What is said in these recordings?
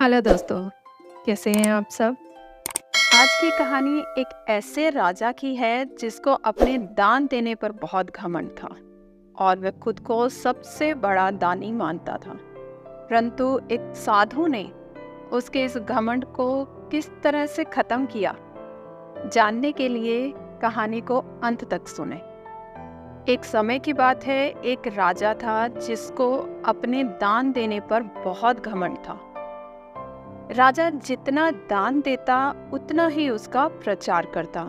Hello दोस्तों, कैसे हैं आप सब? आज की कहानी एक ऐसे राजा की है जिसको अपने दान देने पर बहुत घमंड था और वह खुद को सबसे बड़ा दानी मानता था। परंतु एक साधु ने उसके इस घमंड को किस तरह से खत्म किया, जानने के लिए कहानी को अंत तक सुने। एक समय की बात है, एक राजा था जिसको अपने दान देने पर बहुत घमंड था। राजा जितना दान देता उतना ही उसका प्रचार करता,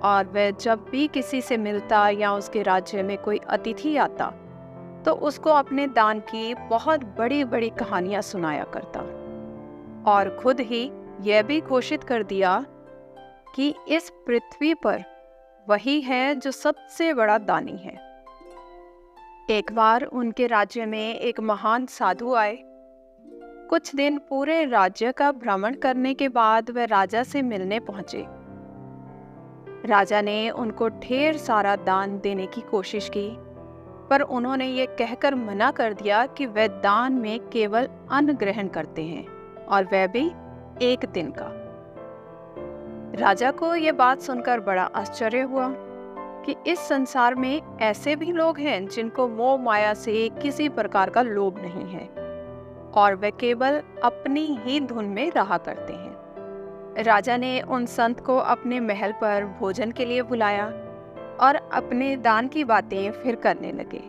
और वह जब भी किसी से मिलता या उसके राज्य में कोई अतिथि आता तो उसको अपने दान की बहुत बड़ी बड़ी कहानियां सुनाया करता, और खुद ही यह भी घोषित कर दिया कि इस पृथ्वी पर वही है जो सबसे बड़ा दानी है। एक बार उनके राज्य में एक महान साधु आए। कुछ दिन पूरे राज्य का भ्रमण करने के बाद वह राजा से मिलने पहुंचे। राजा ने उनको ढेर सारा दान देने की कोशिश की, पर उन्होंने ये कहकर मना कर दिया कि वह दान में केवल अन्न ग्रहण करते हैं, और वह भी एक दिन का। राजा को यह बात सुनकर बड़ा आश्चर्य हुआ कि इस संसार में ऐसे भी लोग हैं जिनको मोह माया से किसी प्रकार का लोभ नहीं है, और वे केवल अपनी ही धुन में रहा करते हैं। राजा ने उन संत को अपने महल पर भोजन के लिए बुलाया और अपने दान की बातें फिर करने लगे।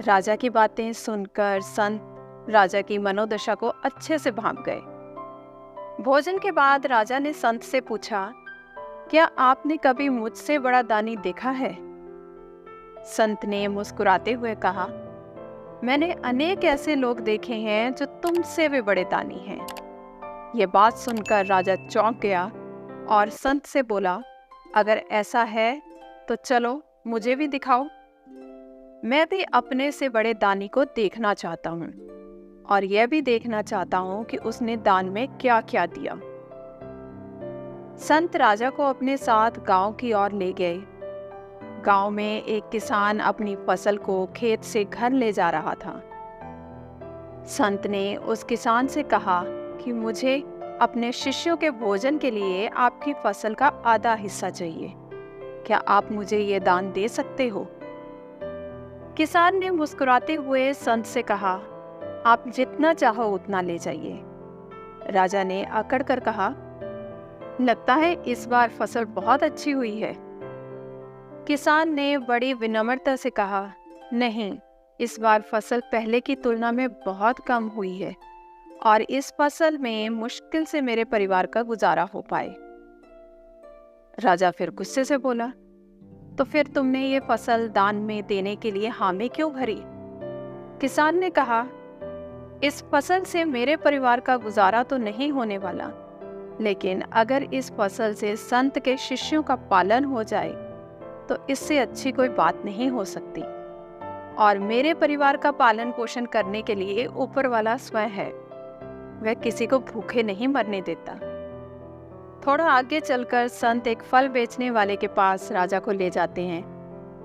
राजा की बातें सुनकर संत राजा की मनोदशा को अच्छे से भांप गए। भोजन के बाद राजा ने संत से पूछा, क्या आपने कभी मुझसे बड़ा दानी देखा है? संत ने मुस्कुराते हुए कहा, मैंने अनेक ऐसे लोग देखे हैं जो तुमसे भी बड़े दानी हैं। ये बात सुनकर राजा चौंक गया और संत से बोला, अगर ऐसा है तो चलो मुझे भी दिखाओ। मैं भी अपने से बड़े दानी को देखना चाहता हूँ, और यह भी देखना चाहता हूँ कि उसने दान में क्या क्या दिया। संत राजा को अपने साथ गांव की ओर ले गए। गांव में एक किसान अपनी फसल को खेत से घर ले जा रहा था। संत ने उस किसान से कहा कि मुझे अपने शिष्यों के भोजन के लिए आपकी फसल का आधा हिस्सा चाहिए। क्या आप मुझे ये दान दे सकते हो? किसान ने मुस्कुराते हुए संत से कहा, आप जितना चाहो उतना ले जाइए। राजा ने अकड़ कर कहा, लगता है इस बार फसल बहुत अच्छी हुई है। किसान ने बड़ी विनम्रता से कहा, नहीं, इस बार फसल पहले की तुलना में बहुत कम हुई है, और इस फसल में मुश्किल से मेरे परिवार का गुजारा हो पाए। राजा फिर गुस्से से बोला, तो फिर तुमने ये फसल दान में देने के लिए हामी क्यों भरी? किसान ने कहा, इस फसल से मेरे परिवार का गुजारा तो नहीं होने वाला, लेकिन अगर इस फसल से संत के शिष्यों का पालन हो जाए तो इससे अच्छी कोई बात नहीं हो सकती, और मेरे परिवार का पालन पोषण करने के लिए ऊपर वाला स्वयं है। वह किसी को भूखे नहीं मरने देता। थोड़ा आगे चलकर संत एक फल बेचने वाले के पास राजा को ले जाते हैं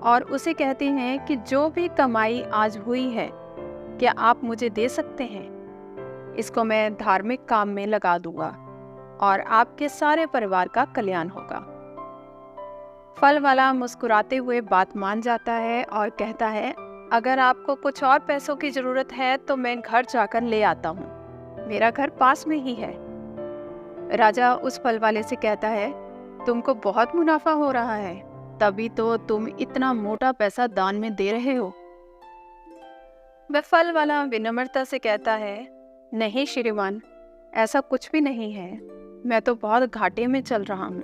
और उसे कहते हैं कि जो भी कमाई आज हुई है, क्या आप मुझे दे सकते हैं? इसको मैं धार्मिक काम में लगा दूंगा और आपके सारे परिवार का कल्याण होगा। फल वाला मुस्कुराते हुए बात मान जाता है और कहता है, अगर आपको कुछ और पैसों की जरूरत है तो मैं घर जाकर ले आता हूँ, मेरा घर पास में ही है। राजा उस फल वाले से कहता है, तुमको बहुत मुनाफा हो रहा है, तभी तो तुम इतना मोटा पैसा दान में दे रहे हो। वह फल वाला विनम्रता से कहता है, नहीं श्रीमान, ऐसा कुछ भी नहीं है, मैं तो बहुत घाटे में चल रहा हूँ,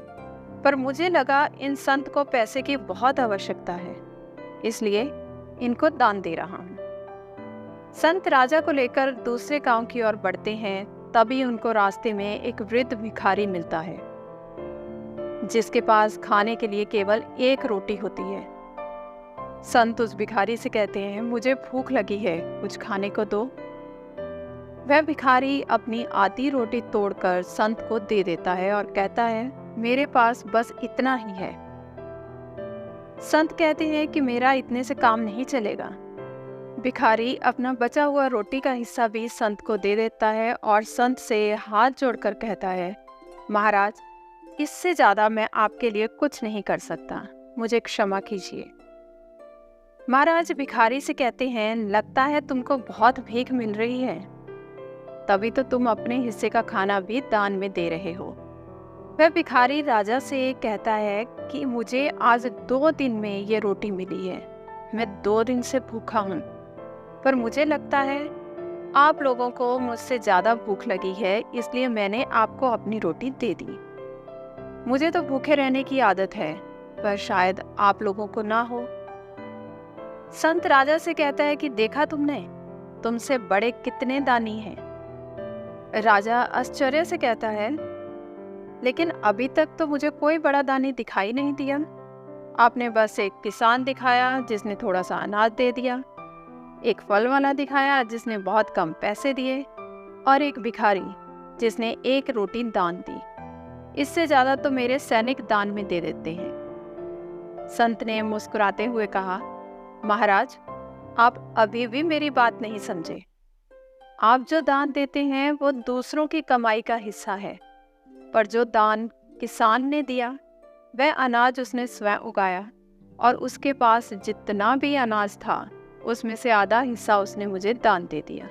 पर मुझे लगा इन संत को पैसे की बहुत आवश्यकता है, इसलिए इनको दान दे रहा हूँ। संत राजा को लेकर दूसरे गांव की ओर बढ़ते हैं, तभी उनको रास्ते में एक वृद्ध भिखारी मिलता है जिसके पास खाने के लिए केवल एक रोटी होती है। संत उस भिखारी से कहते हैं, मुझे भूख लगी है, कुछ खाने को दो। वह भिखारी अपनी आधी रोटी तोड़कर संत को दे देता है और कहता है, मेरे पास बस इतना ही है। संत कहते हैं कि मेरा इतने से काम नहीं चलेगा, भिखारी अपना बचा हुआ रोटी का हिस्सा भी संत को दे देता है और संत से हाथ जोड़कर कहता है, महाराज, इससे ज़्यादा मैं आपके लिए कुछ नहीं कर सकता, मुझे क्षमा कीजिए। महाराज भिखारी से कहते हैं, लगता है तुमको बहुत भीख मिल रही है, तभी तो तुम अपने हिस्से का खाना भी दान में दे रहे हो। वह भिखारी राजा से कहता है कि मुझे आज 2 दिन में ये रोटी मिली है, मैं 2 दिन से भूखा हूँ, पर मुझे लगता है आप लोगों को मुझसे ज़्यादा भूख लगी है, इसलिए मैंने आपको अपनी रोटी दे दी। मुझे तो भूखे रहने की आदत है, पर शायद आप लोगों को ना हो। संत राजा से कहता है कि देखा तुमने, तुमसे बड़े कितने दानी हैं। राजा आश्चर्य से कहता है, लेकिन अभी तक तो मुझे कोई बड़ा दानी दिखाई नहीं दिया। आपने बस एक किसान दिखाया जिसने थोड़ा सा अनाज दे दिया, एक फल वाला दिखाया जिसने बहुत कम पैसे दिए, और एक भिखारी जिसने 1 रोटी दान दी। इससे ज़्यादा तो मेरे सैनिक दान में दे देते हैं। संत ने मुस्कुराते हुए कहा, महाराज, आप अभी भी मेरी बात नहीं समझे। आप जो दान देते हैं वो दूसरों की कमाई का हिस्सा है, पर जो दान किसान ने दिया वह अनाज उसने स्वयं उगाया, और उसके पास जितना भी अनाज था उसमें से आधा हिस्सा उसने मुझे दान दे दिया।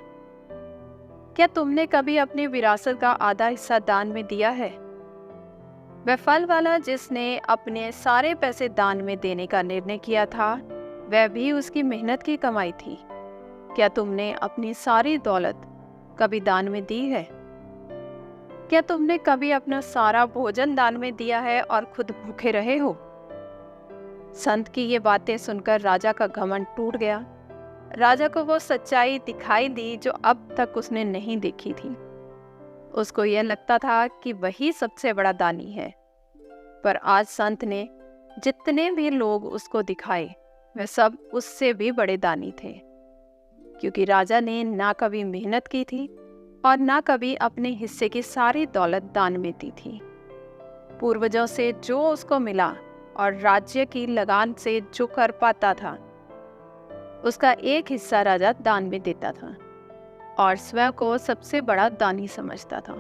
क्या तुमने कभी अपनी विरासत का आधा हिस्सा दान में दिया है? वह फल वाला जिसने अपने सारे पैसे दान में देने का निर्णय किया था, वह भी उसकी मेहनत की कमाई थी। क्या तुमने अपनी सारी दौलत कभी दान में दी है? क्या तुमने कभी अपना सारा भोजन दान में दिया है और खुद भूखे रहे हो? संत की ये बातें सुनकर राजा का घमंड टूट गया। राजा को वो सच्चाई दिखाई दी जो अब तक उसने नहीं देखी थी। उसको यह लगता था कि वही सबसे बड़ा दानी है, पर आज संत ने जितने भी लोग उसको दिखाए वे सब उससे भी बड़े दानी थे, क्योंकि राजा ने ना कभी मेहनत की थी और ना कभी अपने हिस्से की सारी दौलत दान में दी थी। पूर्वजों से जो उसको मिला और राज्य की लगान से जो कर पाता था, उसका एक हिस्सा राजा दान में देता था और स्वयं को सबसे बड़ा दानी समझता था।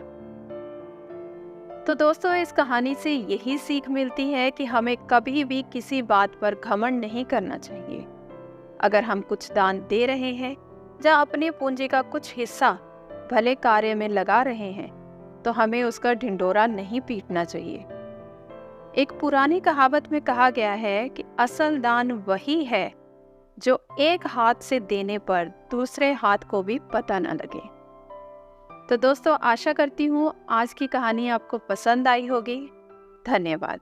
तो दोस्तों, इस कहानी से यही सीख मिलती है कि हमें कभी भी किसी बात पर घमंड नहीं करना चाहिए। अगर हम कुछ दान दे रहे हैं या अपनी पूंजी का कुछ हिस्सा भले कार्य में लगा रहे हैं, तो हमें उसका ढिंढोरा नहीं पीटना चाहिए। एक पुरानी कहावत में कहा गया है कि असल दान वही है जो एक हाथ से देने पर दूसरे हाथ को भी पता न लगे। तो दोस्तों, आशा करती हूँ आज की कहानी आपको पसंद आई होगी। धन्यवाद।